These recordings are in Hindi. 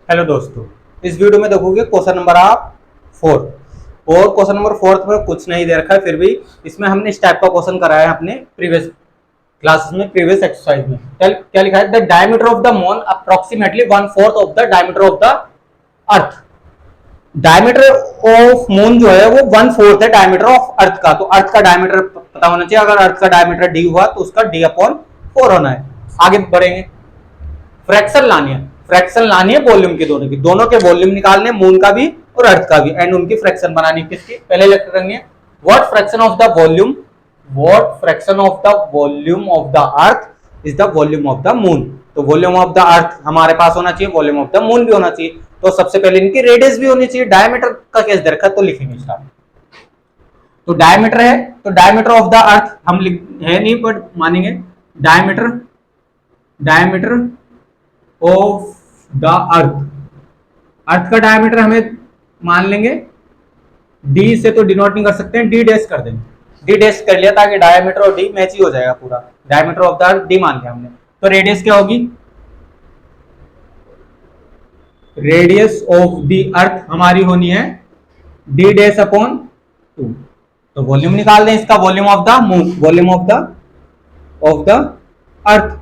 हेलो दोस्तों, इस वीडियो में देखोगे क्वेश्चन नंबर आप 4 और क्वेश्चन नंबर 4 में कुछ नहीं दे रखा है। फिर भी इसमें हमने इस टाइप का क्वेश्चन कराया है अपने प्रीवियस क्लासेस में, प्रीवियस एक्सरसाइज में। क्या लिखा है? The diameter of the moon approximately 1/4 of the diameter of the earth. Diameter of moon जो है वो 1/4 है डायमीटर ऑफ अर्थ का। तो अर्थ का डायमीटर पता होना चाहिए। अगर अर्थ का डायमीटर डी हुआ तो उसका d/4 होना है। आगे बढ़ेंगे, फ्रैक्शन लानी है। फ्रैक्शन लानी है वॉल्यूम की, दोनों के वॉल्यूम निकालने, मून का भी और अर्थ का भी, एंड उनकी फ्रैक्शन बनानी। किसकी? पहले लेक्चर करेंगे what fraction of the volume, what fraction of the volume of the earth is the volume of the moon. तो वॉल्यूम ऑफ द अर्थ हमारे पास होना चाहिए, वॉल्यूम ऑफ द मून भी होना चाहिए। तो सबसे पहले इनकी रेडियस भी होनी चाहिए। डायमीटर का केस दे रखा है तो लिखेंगे स्टार्ट। तो डायमीटर है तो डायमीटर ऑफ द अर्थ हम है नहीं पर मानेंगे diameter, diameter of the earth. Earth का डायमीटर हमें मान लेंगे डी से, तो डिनोट नहीं कर सकते हैं, डी डैश कर देंगे। डी डैश कर लिया ताकि डायमीटर और डी मैच ही हो जाएगा पूरा। Diameter of the earth D मान लिया हमने। तो रेडियस क्या होगी? रेडियस ऑफ द अर्थ हमारी होनी है डी डैश अपॉन 2। तो वॉल्यूम निकाल दें इसका, volume of the moon, volume of the earth.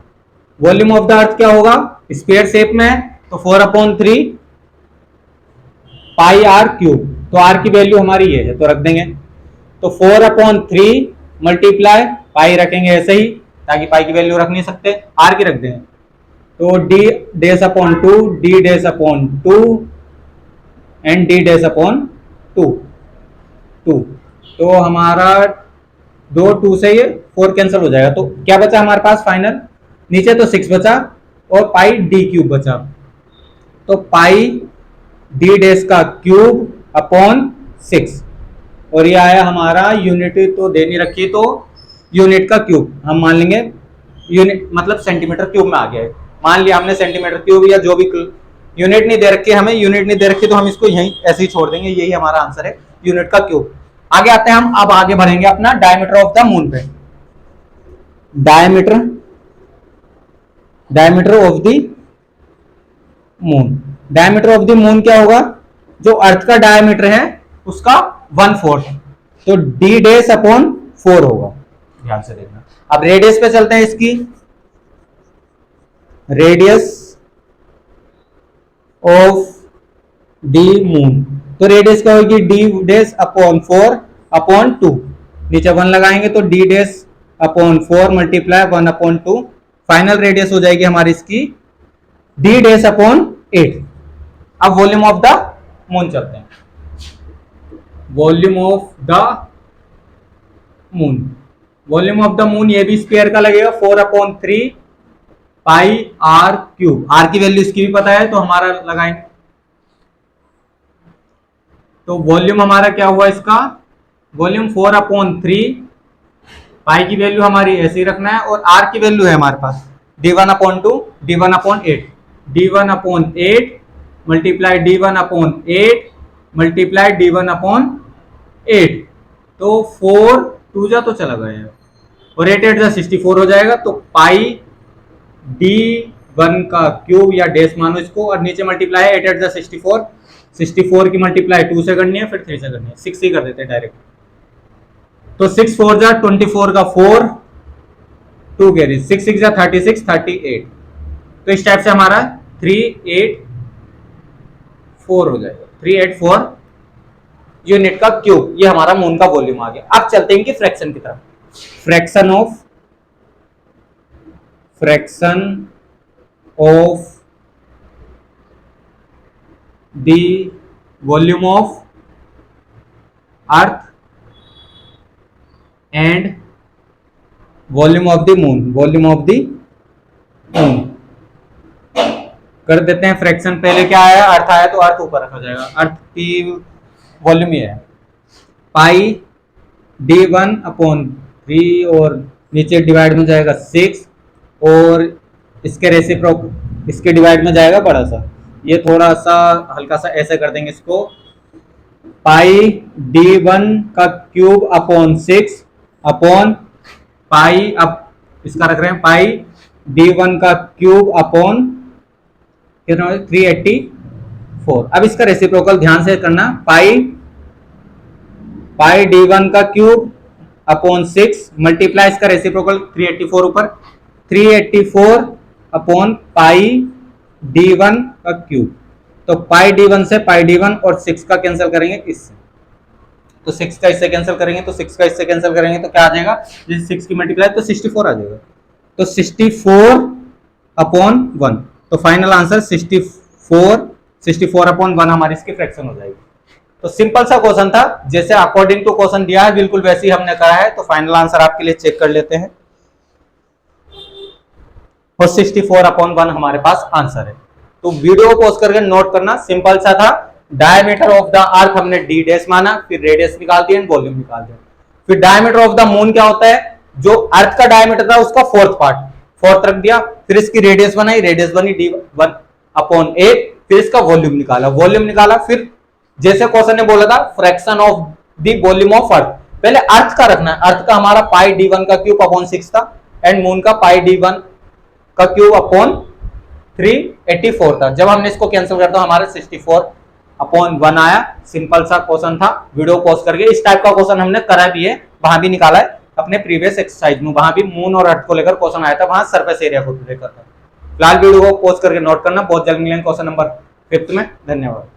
Volume of the अर्थ क्या होगा? स्फीयर शेप में है तो 4/3 पाई आर क्यूब। तो आर की वैल्यू हमारी ये है तो रख देंगे। तो 4/3 मल्टीप्लाई पाई रखेंगे ऐसे ही, ताकि पाई की वैल्यू रख नहीं सकते, आर की रख देंगे। तो D dash upon 2, D dash upon 2 and D dash upon 2। तो हमारा 2 से ये 4 कैंसिल हो जाएगा। तो क्या बचा हमारे पास फाइनल? नीचे तो 6 बचा और पाई डी क्यूब बचा। तो पाई डी डैश का क्यूब अपॉन 6, और ये आया हमारा यूनिट तो दे नहीं रखी, तो यूनिट का क्यूब हम मान लेंगे। यूनिट मतलब सेंटीमीटर क्यूब में आ गया है। मान लिया हमने सेंटीमीटर क्यूब, या जो भी यूनिट नहीं दे रखी, हमें यूनिट नहीं दे रखी तो हम इसको यहीं ऐसे ही छोड़ देंगे। यही हमारा आंसर है, यूनिट का क्यूब। आगे आते हैं हम, अब आगे बढ़ेंगे अपना डायमीटर ऑफ द मून पे। Diameter of the moon, diameter of the moon क्या होगा? जो अर्थ का डायमीटर है उसका 1/4, तो डी डैश अपॉन 4 होगा। ध्यान से देखना। अब रेडियस पे चलते हैं इसकी। रेडियस ऑफ डी मून, तो रेडियस क्या होगी? D dash upon 4/2। नीचे 1 लगाएंगे तो D dash upon 4 multiply 1/2। Final radius हो जाएगी हमारी इसकी डी डैश अपॉन 8। अब वॉल्यूम ऑफ द मून चलते हैं। Volume of the moon, volume of the moon ये भी स्क्वायर का लगेगा, 4/3 पाई आर क्यूब। आर की वैल्यू इसकी भी पता है तो हमारा लगाएंगे। तो वॉल्यूम हमारा क्या हुआ इसका? वॉल्यूम 4/3, पाई की वैल्यू हमारी ऐसे ही रखना है, और आर की वैल्यू है हमारे पास d1/2, d1/8, d1/8 multiply d1/8 multiply d1/8। तो 4 2 जा तो चला गया और 8 8 जा 64 हो जाएगा। तो पाई d1 का क्यूब या डैश मानो इसको, और नीचे मल्टीप्लाई है 8 8 जा 64, 64 की मल्टीप्लाई 2 से करनी है, फिर 3 से करनी है, 6 ही कर देते हैं डायरेक्ट। तो 6 4 जा 24 का 4, 2 कैरी, 6 6 जा 36, 38। तो इस टाइप से हमारा 384 हो जाएगा, 384 यूनिट का क्यूब। ये हमारा मून का वॉल्यूम आ गया। अब चलते हैं कि फ्रैक्शन की तरफ। Fraction of the volume of earth and volume of the moon, volume of the moon कर देते हैं। फ्रैक्शन पहले क्या आया? अर्थ आया तो अर्थ ऊपर रखा जाएगा। अर्थ की वॉल्यूम ये है पाई d1/3, और नीचे डिवाइड में जाएगा 6, और इसके रेसिप्रोक इसके डिवाइड में जाएगा बड़ा सा। ये थोड़ा सा हल्का सा ऐसे कर देंगे इसको, पाई d1 का क्यूब अपॉन 6 अपॉन पाई, अब इसका रख रहे हैं पाई d1 का क्यूब अपॉन 380 4। अब इसका रेसिप्रोकल ध्यान से करना, पाई d1 का क्यूब अपॉन 6 मल्टीप्लाई इसका रेसिप्रोकल 384 ऊपर 384 अपॉन पाई d1 का क्यूब। तो पाई d1 से पाई d1 और 6 का कैंसिल करेंगे इससे, तो 6 का इससे कैंसिल करेंगे, तो 6 का इससे कैंसिल करेंगे तो क्या आ जाएगा, जैसे 6 की मल्टीप्लाई तो 64 आ जाएगा। तो 64 अपॉन 1, तो फाइनल आंसर 64 अपॉन 1 हमारी इसकी फ्रैक्शन हो जाएगी। तो सिंपल सा क्वेश्चन था, जैसे अकॉर्डिंग टू क्वेश्चन दिया है बिल्कुल वैसे ही हमने करा है। तो फाइनल आंसर आपके लिए चेक कर लेते हैं, और 64 अपॉन 1 हमारे पास आंसर है। तो वीडियो को पॉज करके नोट करना, सिंपल सा था। डायमीटर ऑफ द अर्थ हमने d डैश माना, फिर रेडियस निकाल दिया एंड वॉल्यूम निकाल दिया। फिर डायमीटर ऑफ द मून क्या होता है, जो अर्थ का डायमीटर था उसका फोर्थ रख दिया, फिर इसकी रेडियस बनाई, रेडियस बनी d1 अपॉन 8, फिर इसका वॉल्यूम निकाला, फिर जैसे क्वेश्चन ने बोला था fraction of the volume of earth, पहले अर्थ का रखना है। अर्थ का हमारा पाई d1 का क्यूब अपॉन 6 था एंड मून का पाई d1 का क्यूब अपॉन 384 था। जब हमने इसको कैंसिल करता हमारे 64 अपॉन 1 आया। सिंपल सा क्वेश्चन था, वीडियो पॉज करके। इस टाइप का क्वेश्चन हमने करा भी है, वहां भी निकाला है अपने प्रीवियस एक्सरसाइज में, वहां भी मून और अर्थ को लेकर क्वेश्चन आया था, वहां सरफेस एरिया को लेकर था। फिलहाल वीडियो को पॉज करके नोट करना, बहुत जल्द मिलेंगे क्वेश्चन नंबर 5 में। धन्यवाद।